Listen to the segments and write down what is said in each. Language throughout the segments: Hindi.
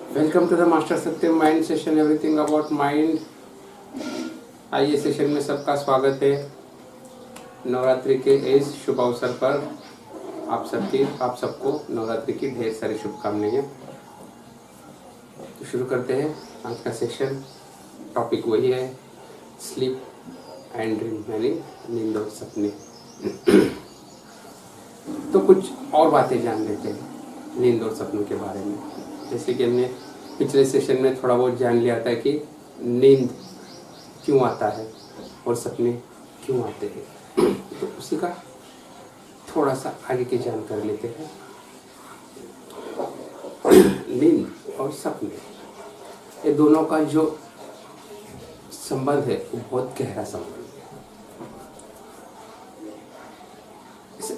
Welcome to the master Satyam mind session, everything about mind. आइए सेशन में सबका स्वागत है। नवरात्रि के इस शुभ अवसर पर आप सबको नवरात्रि की ढेर सारी शुभकामनाएं। तो शुरू करते हैं आज का सेशन। टॉपिक वही है, स्लीप एंड ड्रीम, यानी नींद और सपने। तो कुछ और बातें जान लेते हैं नींद और सपनों के बारे में। जैसे कि हमने पिछले सेशन में थोड़ा बहुत जान लिया था कि नींद क्यों आता है और सपने क्यों आते हैं, तो उसी का थोड़ा सा आगे की जानकारी लेते हैं। नींद और सपने, ये दोनों का जो संबंध है वो बहुत गहरा संबंध है। इसे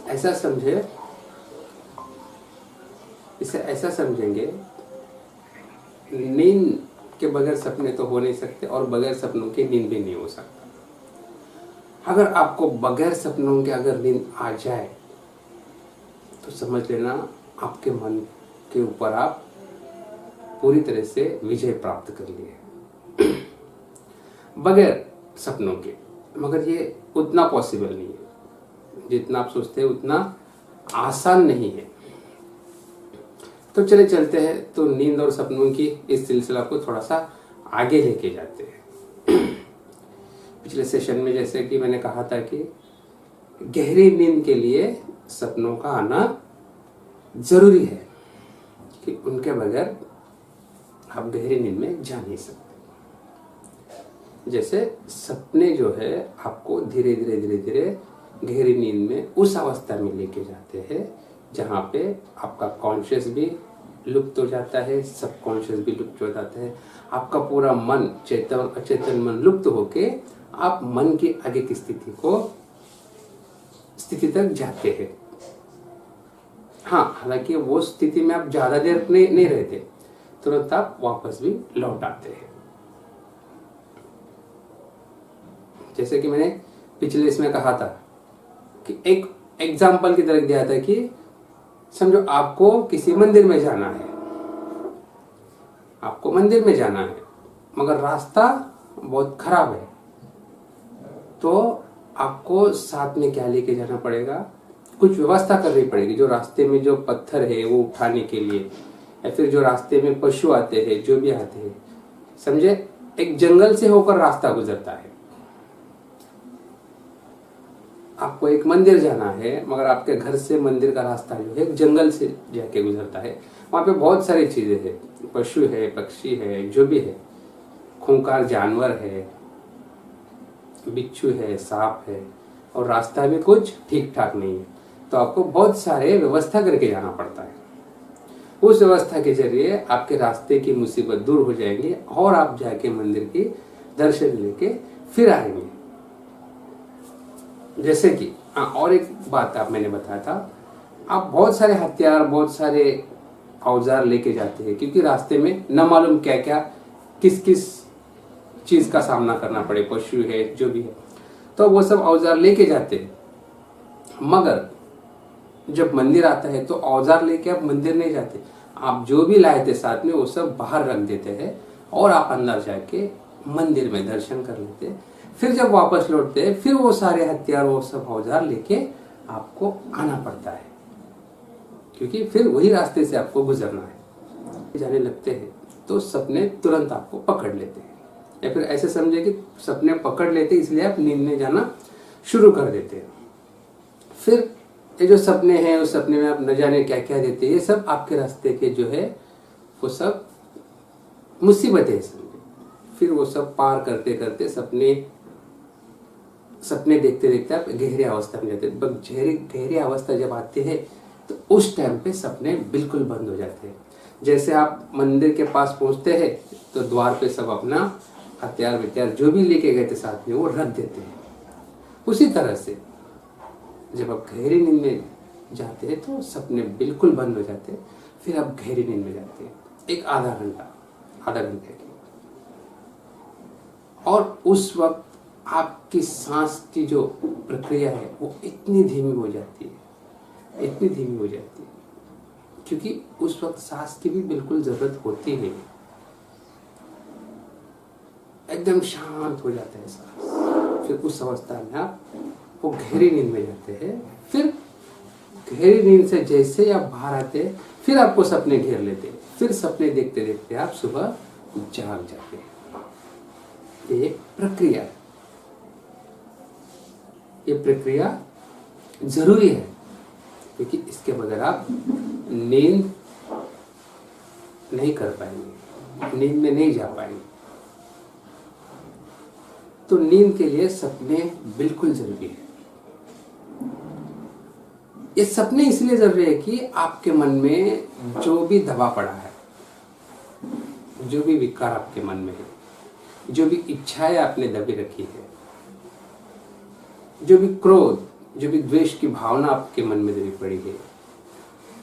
ऐसा समझेंगे, नींद के बगैर सपने तो हो नहीं सकते और बगैर सपनों की नींद भी नहीं हो सकता। अगर आपको बगैर सपनों के अगर नींद आ जाए तो समझ लेना आपके मन के ऊपर आप पूरी तरह से विजय प्राप्त कर लिए बगैर सपनों के। मगर ये उतना पॉसिबल नहीं है जितना आप सोचते हैं, उतना आसान नहीं है। तो चले चलते हैं, तो नींद और सपनों की इस सिलसिला को थोड़ा सा आगे लेके जाते हैं। पिछले सेशन में जैसे कि मैंने कहा था कि गहरी नींद के लिए सपनों का आना जरूरी है, कि उनके बगैर आप गहरी नींद में जा नहीं सकते। जैसे सपने जो है आपको धीरे धीरे गहरी नींद में उस अवस्था में लेके जाते हैं जहाँ पे आपका कॉन्शियस भी लुप्त हो जाता है, सब कॉन्शियस भी लुप्त हो जाता है। आपका पूरा मन, चेतन अचेतन मन लुप्त होके आप मन की आगे की स्थिति तक जाते हैं। हाँ, हालांकि वो स्थिति में आप ज्यादा देर नहीं रहते, तुरंत आप वापस भी लौट आते हैं। जैसे कि मैंने पिछले इसमें कहा था कि एक एग्जाम्पल की तरह दिया था कि समझो आपको किसी मंदिर में जाना है, मगर रास्ता बहुत खराब है, तो आपको साथ में क्या लेके जाना पड़ेगा, कुछ व्यवस्था करनी पड़ेगी। जो रास्ते में जो पत्थर है वो उठाने के लिए, या फिर जो रास्ते में पशु आते हैं, जो भी आते हैं, समझे एक जंगल से होकर रास्ता गुजरता है। आपको एक मंदिर जाना है, मगर आपके घर से मंदिर का रास्ता जो है जंगल से जाके गुजरता है। वहाँ पे बहुत सारी चीजें हैं, पशु है, पक्षी है, जो भी है, खूंखार जानवर है, बिच्छू है, सांप है, और रास्ता भी कुछ ठीक ठाक नहीं है। तो आपको बहुत सारे व्यवस्था करके जाना पड़ता है। उस व्यवस्था के जरिए आपके रास्ते की मुसीबत दूर हो जाएंगी और आप जाके मंदिर की दर्शन लेके फिर आएंगे। जैसे कि और एक बात मैंने बताया था, आप बहुत सारे हथियार, बहुत सारे औजार लेके जाते हैं, क्योंकि रास्ते में न मालूम क्या क्या किस किस चीज का सामना करना पड़े, पशु है, जो भी है, तो वो सब औजार लेके जाते हैं। मगर जब मंदिर आता है तो औजार लेके आप मंदिर नहीं जाते, आप जो भी लाए थे साथ में वो सब बाहर रख देते हैं और आप अंदर जाके मंदिर में दर्शन कर लेते हैं। फिर जब वापस लौटते हैं, फिर वो सारे हथियार, वो सब औजार लेके आपको आना पड़ता है, क्योंकि फिर वही रास्ते से आपको गुजरना है। जाने लगते हैं तो सपने तुरंत आपको पकड़ लेते हैं, या फिर ऐसे समझे कि सपने पकड़ लेते इसलिए आप नींद में जाना शुरू कर देते हैं। फिर ये जो सपने हैं, उस सपने में आप न जाने क्या क्या देते हैं, ये सब आपके रास्ते के जो है वो सब मुसीबतें समझे। फिर वो सब पार करते करते सपने देखते देखते आप गहरी अवस्था में जाते हैं। गहरी अवस्था जब आती है तो उस टाइम पे सपने बिल्कुल बंद हो जाते हैं। जैसे आप मंदिर के पास पहुंचते हैं तो द्वार पे सब अपना हथियार वित्यार जो भी लेके गए थे साथ में वो रख देते हैं। उसी तरह से जब आप गहरी नींद में जाते हैं तो सपने बिल्कुल बंद हो जाते हैं। फिर आप गहरी नींद में जाते हैं एक आधा घंटे की, और उस वक्त आपकी सांस की जो प्रक्रिया है वो इतनी धीमी हो जाती है क्योंकि उस वक्त सांस की भी बिल्कुल जरूरत होती नहीं, एकदम शांत हो जाता है सांस। फिर उस अवस्था में आप वो गहरी नींद में जाते हैं। फिर गहरी नींद से जैसे ही आप बाहर आते हैं, फिर आपको सपने घेर लेते हैं। फिर सपने देखते देखते आप सुबह जाग जाते हैं। ये प्रक्रिया है, ये प्रक्रिया जरूरी है, क्योंकि इसके बगैर आप नींद नहीं कर पाएंगे, नींद में नहीं जा पाएंगे। तो नींद के लिए सपने बिल्कुल जरूरी है। ये सपने इसलिए जरूरी है कि आपके मन में जो भी दबा पड़ा है, जो भी विकार आपके मन में है, जो भी इच्छाएं आपने दबी रखी है, जो भी क्रोध, जो भी द्वेष की भावना आपके मन में दबी पड़ी है,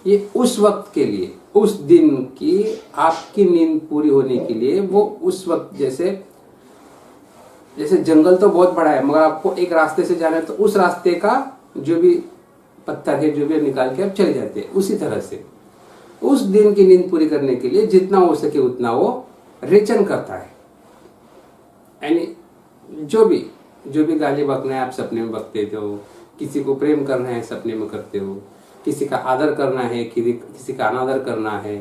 ये उस वक्त के लिए, उस दिन की आपकी नींद पूरी होने के लिए, वो उस वक्त जैसे जंगल तो बहुत बड़ा है, मगर आपको एक रास्ते से जाना है तो उस रास्ते का जो भी पत्थर है, जो भी निकाल के आप चले जाते हैं। उसी तरह से उस दिन की नींद पूरी करने के लिए जितना हो सके उतना वो रेचन करता है। यानी जो भी गाली बकना है आप सपने में बकते हो, किसी को प्रेम करना है सपने में करते हो, किसी का आदर करना है, किसी का अनादर करना है,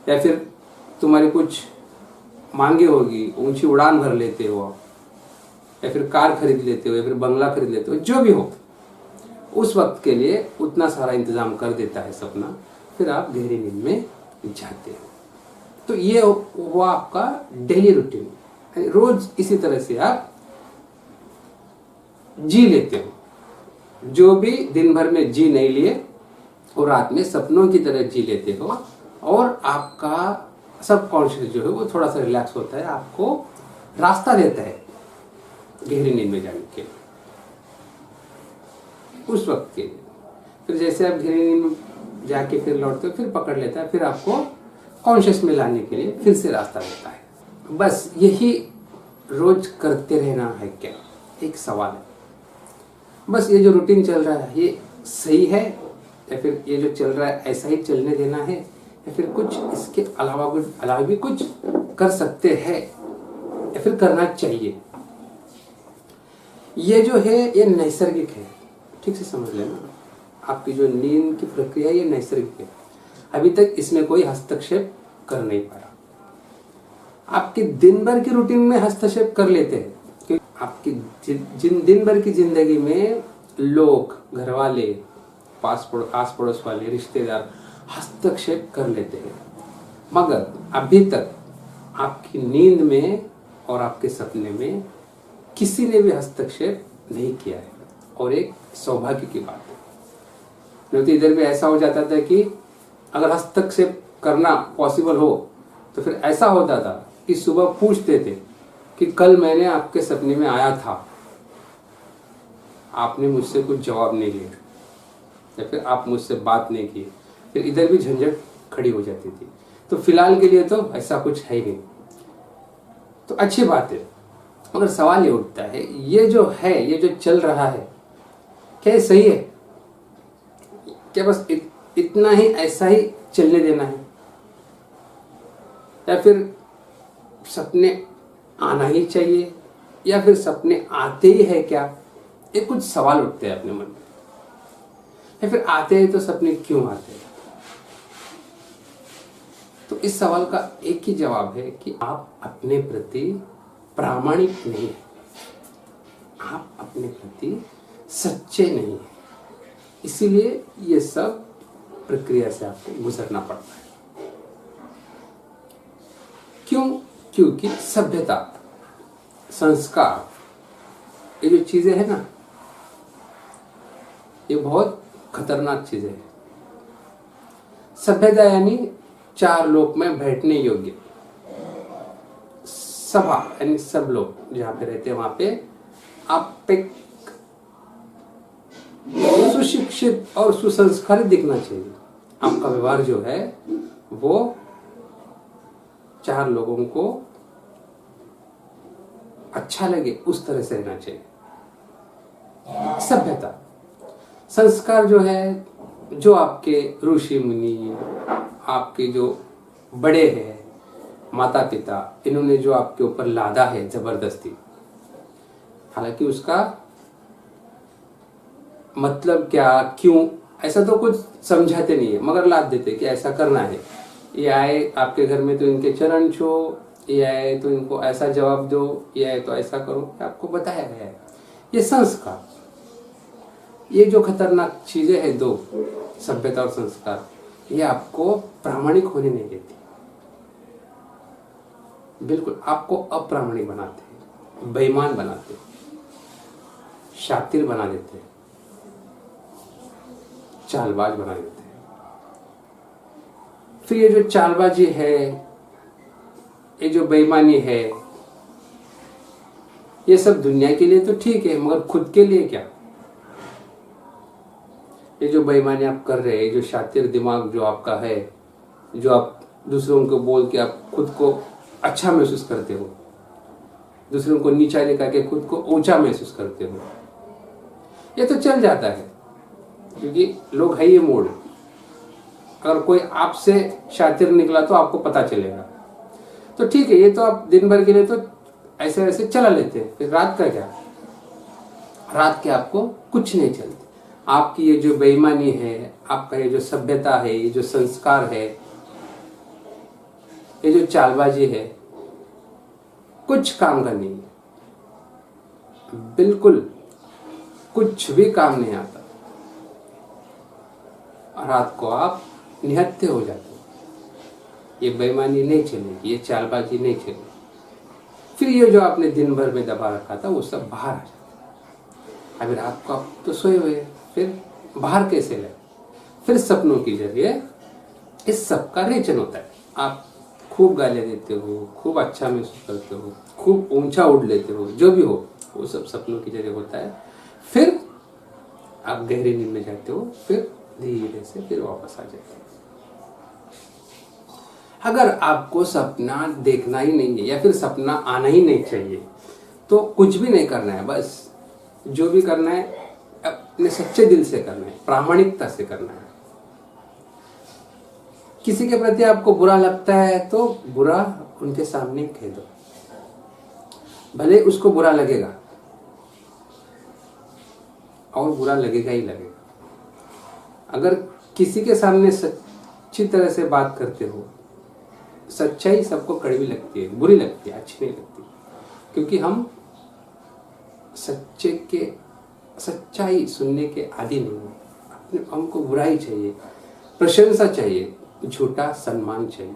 या फिर तुम्हारी कुछ मांगे होगी, ऊंची उड़ान भर लेते हो, या फिर कार खरीद लेते हो, या फिर बंगला खरीद लेते हो, जो भी हो, उस वक्त के लिए उतना सारा इंतजाम कर देता है सपना। फिर आप गहरी नींद में जाते हो। तो ये हुआ आपका डेली रूटीन, रोज इसी तरह से आप जी लेते हो। जो भी दिन भर में जी नहीं लिए, और रात में सपनों की तरह जी लेते हो, और आपका सबकॉन्शियस जो है वो थोड़ा सा रिलैक्स होता है, आपको रास्ता देता है गहरी नींद में जाने के लिए, उस वक्त के लिए। फिर जैसे आप गहरी नींद में जाके फिर लौटते हो, फिर पकड़ लेता है, फिर आपको कॉन्शियस में लाने के लिए फिर से रास्ता देता है। बस यही रोज करते रहना है क्या, एक सवाल है। बस ये जो रूटीन चल रहा है ये सही है, या फिर ये जो चल रहा है ऐसा ही चलने देना है, या फिर कुछ इसके अलावा भी कुछ कर सकते हैं, या फिर करना चाहिए। ये जो है ये नैसर्गिक है, ठीक से समझ लेना। आपकी जो नींद की प्रक्रिया ये नैसर्गिक है, अभी तक इसमें कोई हस्तक्षेप कर नहीं पाया। आपके दिन भर की रूटीन में हस्तक्षेप कर लेते हैं, क्योंकि आपकी दिन भर की जिंदगी में लोग, घर वाले, आस पड़ोस वाले, रिश्तेदार हस्तक्षेप कर लेते हैं, मगर अभी तक आपकी नींद में और आपके सपने में किसी ने भी हस्तक्षेप नहीं किया है, और एक सौभाग्य की बात है। नहीं तो इधर भी ऐसा हो जाता था कि अगर हस्तक्षेप करना पॉसिबल हो तो फिर ऐसा होता था कि सुबह पूछते थे कि कल मैंने आपके सपने में आया था, आपने मुझसे कुछ जवाब नहीं दिया, या फिर आप मुझसे बात नहीं की, फिर इधर भी झंझट खड़ी हो जाती थी। तो फिलहाल के लिए तो ऐसा कुछ है ही नहीं, तो अच्छी बात है। मगर सवाल ये उठता है, ये जो है, ये जो चल रहा है, क्या ये सही है? क्या बस इतना ही ऐसा ही चलने देना है, या फिर सपने आना ही चाहिए, या फिर सपने आते ही है क्या? ये कुछ सवाल उठते हैं अपने मन में। या फिर आते हैं तो सपने क्यों आते हैं? तो इस सवाल का एक ही जवाब है कि आप अपने प्रति प्रामाणिक नहीं है, आप अपने प्रति सच्चे नहीं है, इसीलिए ये सब प्रक्रिया से आपको गुजरना पड़ता है। क्यों? क्योंकि सभ्यता, संस्कार, ये जो चीजें हैं ना, ये बहुत खतरनाक चीजें हैं। सभ्यता यानी चार लोक में बैठने योग्य सभा, यानी सब लोग जहां पे रहते हैं वहां पे आप एक सुशिक्षित और सुसंस्कारित दिखना चाहिए। आपका व्यवहार जो है वो चार लोगों को अच्छा लगे उस तरह से रहना चाहिए। सभ्यता, संस्कार जो है, जो आपके ऋषि मुनि, आपके जो बड़े हैं, माता पिता, इन्होंने जो आपके ऊपर लादा है जबरदस्ती, हालांकि उसका मतलब क्या, क्यों, ऐसा तो कुछ समझाते नहीं है, मगर लाद देते कि ऐसा करना है। ये आए आपके घर में तो इनके चरण छो, ये आए तो इनको ऐसा जवाब दो, ये आए तो ऐसा करो, आपको बताया गया है। ये संस्कार, ये जो खतरनाक चीजें हैं दो, सभ्यता और संस्कार, ये आपको प्रामाणिक होने नहीं देती, बिल्कुल आपको अप्रामाणिक बनाते हैं, बेईमान बनाते हैं, शातिर बना देते हैं, चालबाज बना देते हैं। फिर ये जो चालबाजी है, ये जो बेईमानी है, ये सब दुनिया के लिए तो ठीक है, मगर खुद के लिए क्या? ये जो बेईमानी आप कर रहे हैं, जो शातिर दिमाग जो आपका है, जो आप दूसरों को बोल के आप खुद को अच्छा महसूस करते हो, दूसरों को नीचा दिखा के खुद को ऊंचा महसूस करते हो, ये तो चल जाता है क्योंकि लोग है ये मूड। अगर कोई आपसे शातिर निकला तो आपको पता चलेगा, तो ठीक है, ये तो आप दिन भर के लिए तो ऐसे वैसे चला लेते हैं। फिर रात का क्या? रात के आपको कुछ नहीं चलती। आपकी ये जो बेईमानी है, आपका ये जो सभ्यता है, ये जो संस्कार है, ये जो चालबाजी है, कुछ काम का नहीं है, बिल्कुल कुछ भी काम नहीं आता। रात को आप निहत्थे हो जाते हो, ये बेईमानी नहीं चलेगी, ये चालबाजी नहीं चलेगी। फिर ये जो आपने दिन भर में दबा रखा था वो सब बाहर आ जाता है। अभी रात को आप तो सोए हुए, फिर बाहर कैसे लाए? फिर सपनों के जरिए इस सब का रेचन होता है। आप खूब गालियाँ देते हो, खूब अच्छा महसूस करते हो, खूब ऊंचा उड़ लेते हो, जो भी हो वो सब सपनों के जरिए होता है। फिर आप गहरी नींद में जाते हो, फिर धीरे से फिर वापस आ जाते हो। अगर आपको सपना देखना ही नहीं है या फिर सपना आना ही नहीं चाहिए तो कुछ भी नहीं करना है। बस जो भी करना है अपने सच्चे दिल से करना है, प्रामाणिकता से करना है। किसी के प्रति आपको बुरा लगता है तो बुरा उनके सामने कह दो, भले उसको बुरा लगेगा और बुरा लगेगा ही लगेगा। अगर किसी के सामने सच्ची तरह से बात करते हो, सच्चाई सबको कड़वी लगती है, बुरी लगती है, अच्छी नहीं लगती, क्योंकि हम सच्चाई सुनने के आदी नहीं है। अपने हमको बुराई चाहिए, प्रशंसा चाहिए, झूठा सम्मान चाहिए,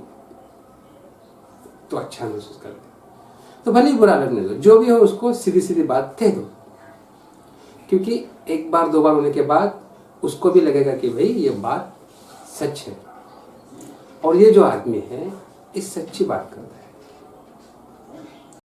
तो अच्छा महसूस करते। तो भले ही बुरा लगने दो, जो भी हो उसको सीधी सीधी बात कह दो, क्योंकि एक बार दो बार होने के बाद उसको भी लगेगा कि भाई ये बात सच है और ये जो आदमी है इस सच्ची बात करता है।